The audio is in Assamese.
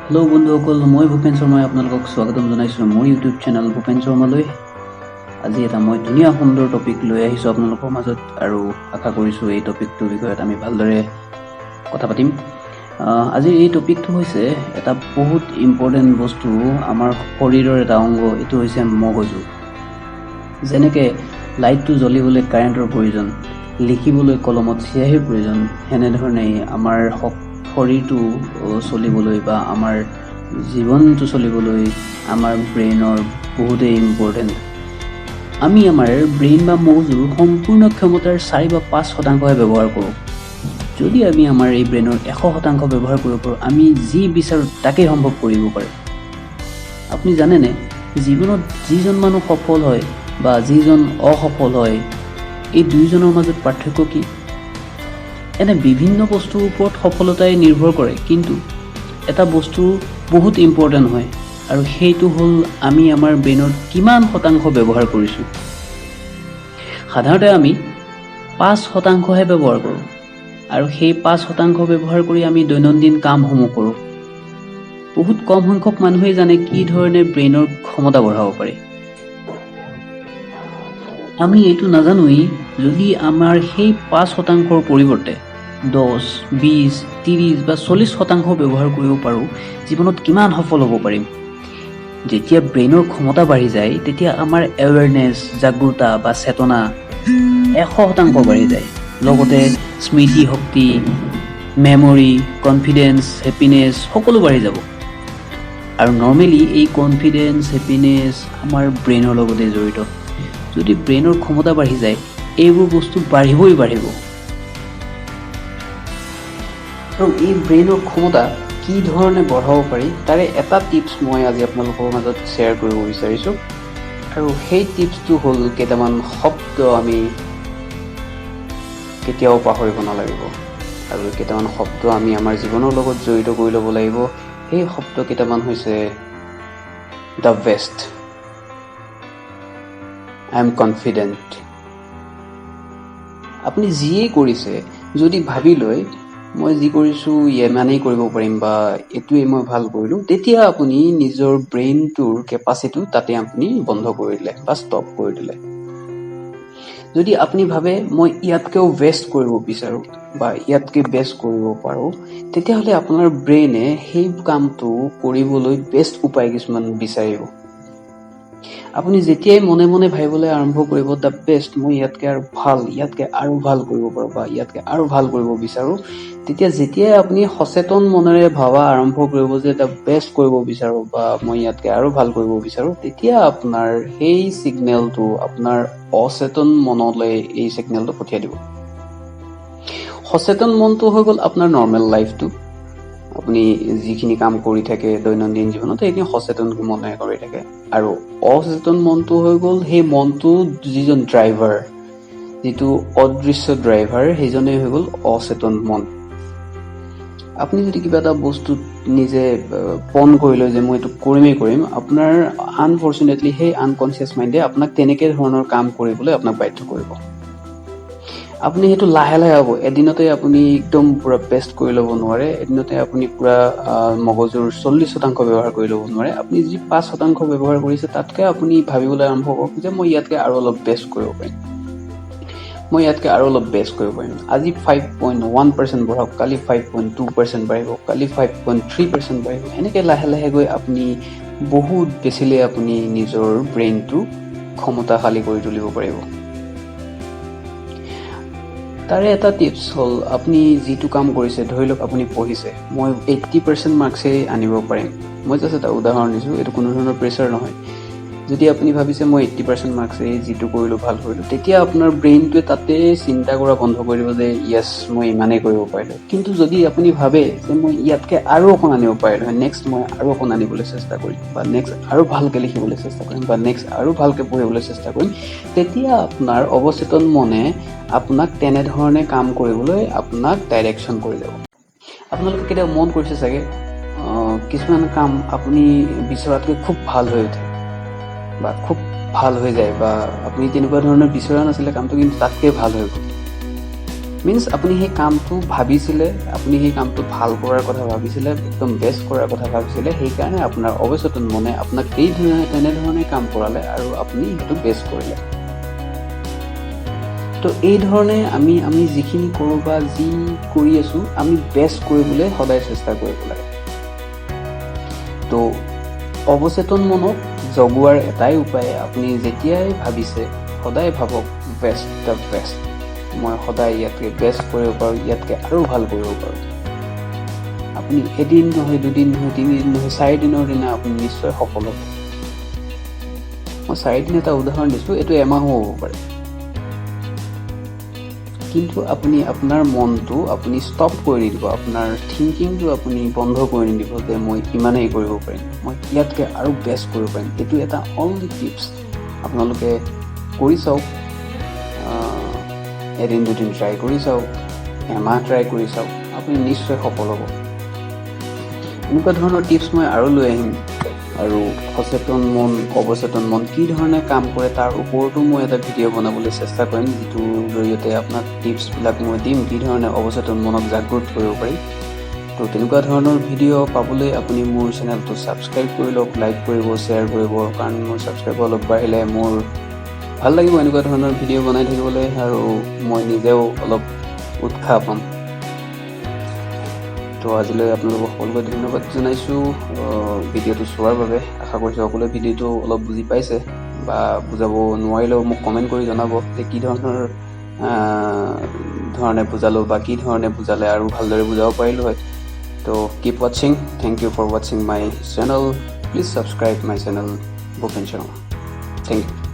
হেল্ল' বন্ধুসকল, মই ভূপেন শৰ্মাই আপোনালোকক স্বাগতম জনাইছোঁ মোৰ ইউটিউব চেনেল ভূপেন শৰ্মালৈ। আজি এটা মই ধুনীয়া সুন্দৰ টপিক লৈ আহিছোঁ আপোনালোকৰ মাজত, আৰু আশা কৰিছোঁ এই টপিকটোৰ বিষয়ত আমি ভালদৰে কথা পাতিম। আজিৰ এই টপিকটো হৈছে এটা বহুত ইম্পৰ্টেণ্ট বস্তু, আমাৰ শৰীৰৰ এটা অংগ, এইটো হৈছে মগজু। যেনেকে লাইটটো জ্বলিবলৈ কাৰেণ্টৰ প্ৰয়োজন, লিখিবলৈ কলমত চিয়াহীৰ প্ৰয়োজন, সেনেধৰণেই আমাৰ শৰীৰটো চলিবলৈ বা আমাৰ জীৱনটো চলিবলৈ আমাৰ ব্ৰেইনৰ বহুতেই ইম্পৰ্টেণ্ট। আমি আমাৰ ব্ৰেইন বা মগজুৰ সম্পূৰ্ণ ক্ষমতাৰ 4 বা 5% ব্যৱহাৰ কৰোঁ। যদি আমি আমাৰ এই ব্ৰেইনৰ 100% ব্যৱহাৰ কৰিব পাৰোঁ, আমি যি বিচাৰোঁ তাকেই সম্ভৱ কৰিব পাৰোঁ। আপুনি জানেনে, জীৱনত যিজন মানুহ সফল হয় বা যিজন অসফল হয়, এই দুয়োজনৰ মাজত পাৰ্থক্য কি? এনে বিভিন্ন বস্তুৰ ওপৰত সফলতাই নিৰ্ভৰ কৰে, কিন্তু এটা বস্তু বহুত ইম্পৰ্টেণ্ট হয়, আৰু সেইটো হ'ল আমি আমাৰ ব্ৰেইনৰ কিমান শতাংশ ব্যৱহাৰ কৰিছোঁ। সাধাৰণতে আমি 5%হে ব্যৱহাৰ কৰোঁ, আৰু সেই 5% ব্যৱহাৰ কৰি আমি দৈনন্দিন কামসমূহ কৰোঁ। বহুত কম সংখ্যক মানুহেই জানে কি ধৰণে ব্ৰেইনৰ ক্ষমতা বঢ়াব পাৰে। আমি এইটো নাজানোৱেই, যদি আমাৰ সেই 5%ৰ পৰিৱৰ্তে 10, 20, 30 বা 40% ব্যৱহাৰ কৰিব পাৰোঁ, জীৱনত কিমান সফল হ'ব পাৰিম। যেতিয়া ব্ৰেইনৰ ক্ষমতা বাঢ়ি যায়, তেতিয়া আমাৰ এৱেৰনেছ, জাগ্ৰতা বা চেতনা 100% বাঢ়ি যায়। লগতে স্মৃতি শক্তি, মেমৰি, কনফিডেন্স, হেপিনেছ সকলো বাঢ়ি যাব। আৰু নৰ্মেলি এই কনফিডেন্স, হেপিনেছ আমাৰ ব্ৰেইনৰ লগতে জড়িত। যদি ব্ৰেইনৰ ক্ষমতা বাঢ়ি যায়, এইবোৰ বস্তু বাঢ়িব। আৰু এই ব্ৰেইনৰ ক্ষমতা কি ধৰণে বঢ়াব পাৰি, তাৰে এটা টিপছ মই আজি আপোনালোকৰ মাজত শ্বেয়াৰ কৰিব বিচাৰিছোঁ। আৰু সেই টিপছটো হ'ল কেইটামান শব্দ আমি কেতিয়াও পাহৰিব নালাগিব, আৰু কেইটামান শব্দ আমি আমাৰ জীৱনৰ লগত জড়িত কৰি ল'ব লাগিব। সেই শব্দ কেইটামান হৈছে the best, I am confident. আপুনি যিয়েই কৰিছে, যদি ভাবি লয় মই যি কৰিছোঁ ইমানেই কৰিব পাৰিম বা এইটোৱেই মই ভাল কৰিলোঁ, তেতিয়া আপুনি নিজৰ ব্ৰেইনটোৰ কেপাচিটিটো তাতে আপুনি বন্ধ কৰি দিলে বা ষ্টপ কৰি দিলে। যদি আপুনি ভাবে মই ইয়াতকৈও বেষ্ট কৰিব বিচাৰোঁ বা ইয়াতকৈ বেষ্ট কৰিব পাৰোঁ, তেতিয়াহ'লে আপোনাৰ ব্ৰেইনে সেই কামটো কৰিবলৈ বেষ্ট উপায় কিছুমান বিচাৰিব। আপুনি যেতিয়াই মনে মনে ভাবিবলৈ আৰম্ভ কৰিব দ্য বেষ্ট, মই ইয়াতকৈ আৰু ভাল, ইয়াতকৈ আৰু ভাল কৰিব পাৰোঁ বা ইয়াতকৈ আৰু ভাল কৰিব বিচাৰোঁ, যেতিয়াই আপুনি সচেতন মনেৰে ভাবা আৰম্ভ কৰিব যে দ্য বেষ্ট কৰিব বিচাৰোঁ বা মই ইয়াতকৈ আৰু ভাল কৰিব বিচাৰোঁ, তেতিয়া আপোনাৰ সেই ছিগনেলটো আপোনাৰ অচেতন মনলৈ এই ছিগনেলটো পঠিয়াই দিব। সচেতন মনটো হৈ গ'ল আপোনাৰ নৰ্মেল লাইফটো। আপুনি যিখিনি কাম কৰি থাকে দৈনন্দিন জীৱনত, সেইখিনি সচেতন মনে কৰি থাকে। আৰু অচেতন মনটো হৈ গ'ল সেই মনটো যিজন ড্ৰাইভাৰ, যিটো অদৃশ্য ড্ৰাইভাৰ, সেইজনেই হৈ গ'ল অচেতন মন। আপুনি যদি কিবা এটা বস্তুত নিজে পণ কৰি লয় যে মই এইটো কৰিম, আপোনাৰ আনফৰ্চুনেটলি সেই আনকনচিয়াছ মাইণ্ডে আপোনাক তেনেকৈ ধৰণৰ কাম কৰিবলৈ আপোনাক বাধ্য কৰিব। আপুনি সেইটো লাহে লাহে হ'ব। এদিনতে আপুনি একদম পূৰা বেষ্ট কৰি ল'ব নোৱাৰে, এদিনতে আপুনি পূৰা মগজুৰ 40% ব্যৱহাৰ কৰি ল'ব নোৱাৰে। আপুনি যি 5% ব্যৱহাৰ কৰিছে, তাতকৈ আপুনি ভাবিবলৈ আৰম্ভ কৰক যে মই ইয়াতকৈ আৰু অলপ বেষ্ট কৰিব পাৰিম, মই ইয়াতকৈ আৰু অলপ বেষ্ট কৰিব পাৰিম। আজি 5.1% বঢ়াওক, কালি 5.2% বাঢ়িব, কালি 5.3% বাঢ়িব। এনেকৈ লাহে লাহে গৈ আপুনি বহুত বেছিলৈ আপুনি নিজৰ ব্ৰেইনটো ক্ষমতাশালী কৰি তুলিব পাৰিব। তাৰে এটা টিপছ হ'ল, আপুনি যিটো কাম কৰিছে, ধৰি লওক আপুনি পঢ়িছে, মই 80% মাৰ্কছেই আনিব পাৰিম। মই জাষ্ট এটা উদাহৰণ দিছোঁ, এইটো কোনো ধৰণৰ প্ৰেছাৰ নহয়। যদি আপুনি ভাবিছে মই 80% মাৰ্কছেই যিটো কৰিলোঁ ভাল কৰিলোঁ, তেতিয়া আপোনাৰ ব্ৰেইনটোৱে তাতে চিন্তা কৰা বন্ধ কৰি দিব যে য়েছ মই ইমানেই কৰিব পাৰিলোঁ। কিন্তু যদি আপুনি ভাবে যে মই ইয়াতকৈ আৰু অকণ আনিব পাৰিলোঁ হয়, নেক্সট মই আৰু অকণ আনিবলৈ চেষ্টা কৰিম, বা নেক্সট আৰু ভালকৈ লিখিবলৈ চেষ্টা কৰিম, বা নেক্সট আৰু ভালকৈ পঢ়িবলৈ চেষ্টা কৰিম, তেতিয়া আপোনাৰ অৱচেতন মনে আপোনাক তেনেধৰণে কাম কৰিবলৈ আপোনাক ডাইৰেকশ্যন কৰি যাব। আপোনালোকে কেতিয়াবা মন কৰিছে চাগে, কিছুমান কাম আপুনি বিচৰাতকৈ খুব ভাল হৈ উঠে বা খুব ভাল হৈ যায়, বা আপুনি তেনেকুৱা ধৰণৰ বিচৰা নাছিলে কামটো, কিন্তু তাতকৈ ভাল হৈ গ'ল। মিনছ আপুনি সেই কামটো ভাবিছিলে, আপুনি সেই কামটো ভাল কৰাৰ কথা ভাবিছিলে, একদম বেষ্ট কৰাৰ কথা ভাবিছিলে, সেইকাৰণে আপোনাৰ অৱচেতন মনে আপোনাক তেনেধৰণে কাম কৰালে আৰু আপুনি সেইটো বেষ্ট কৰিলে। তো এই ধৰণে আমি যিখিনি কৰোঁ বা যি কৰি আছোঁ আমি বেষ্ট কৰিবলৈ সদায় চেষ্টা কৰিব লাগে। তো অৱচেতন মনক জগোৱাৰ এটাই উপায়, আপুনি যেতিয়াই ভাবিছে সদায় ভাবক বেষ্ট দ্য বেষ্ট, মই সদায় ইয়াতকৈ বেষ্ট কৰিব পাৰোঁ, ইয়াতকৈ আৰু ভাল কৰিব পাৰোঁ। আপুনি এদিন নহয়, দুদিন নহয়, তিনিদিন নহয়, 4 দিনৰ দিনা আপুনি নিশ্চয় সফল হ'ব। মই 4 দিন এটা উদাহৰণ দিছোঁ, এইটো এমাহো হ'ব পাৰে। কিন্তু আপুনি আপোনাৰ মনটো আপুনি ষ্টপ কৰি নিদিব, আপোনাৰ থিংকিংটো আপুনি বন্ধ কৰি নিদিব যে মই ইমানেই কৰিব পাৰিম, মই ইয়াতকৈ আৰু বেষ্ট কৰিব পাৰিম। এইটো এটা অনলি টিপছ, আপোনালোকে কৰি চাওক, এদিন দুদিন ট্ৰাই কৰি চাওক, এমাহ ট্ৰাই কৰি চাওক, আপুনি নিশ্চয় সফল হ'ব। এনেকুৱা ধৰণৰ টিপছ মই আৰু লৈ আহিম, আৰু সচেতন মন অৱচেতন মন কি ধৰণে কাম কৰে তাৰ ওপৰতো মই এটা ভিডিঅ' বনাবলৈ চেষ্টা কৰিম, যিটোৰ জৰিয়তে আপোনাক টিপছবিলাক মই দিম কি ধৰণে অৱচেতন মনক জাগ্ৰত কৰিব পাৰি। তো তেনেকুৱা ধৰণৰ ভিডিঅ' পাবলৈ আপুনি মোৰ চেনেলটো ছাবস্ক্ৰাইব কৰি লওক, লাইক কৰিব, শ্বেয়াৰ কৰিব, কাৰণ মোৰ ছাবস্ক্ৰাইব অলপ বাঢ়িলে মোৰ ভাল লাগিব এনেকুৱা ধৰণৰ ভিডিঅ' বনাই থাকিবলৈ, আৰু মই নিজেও অলপ উৎসাহ পাম। তো আজিলৈ আপোনালোকক সকলোকে ধন্যবাদ জনাইছোঁ ভিডিঅ'টো চোৱাৰ বাবে। আশা কৰিছোঁ সকলোৱে ভিডিঅ'টো অলপ বুজি পাইছে, বা বুজাব নোৱাৰিলেও মোক কমেণ্ট কৰি জনাব যে কি ধৰণে বুজালোঁ বা কি ধৰণে বুজালে আৰু ভালদৰে বুজাব পাৰিলোঁ হয়। তো কিপ ৱাচিং, থেংক ইউ ফৰ ৱাচিং my channel, please subscribe my channel Bhupen Sharma. Thank U.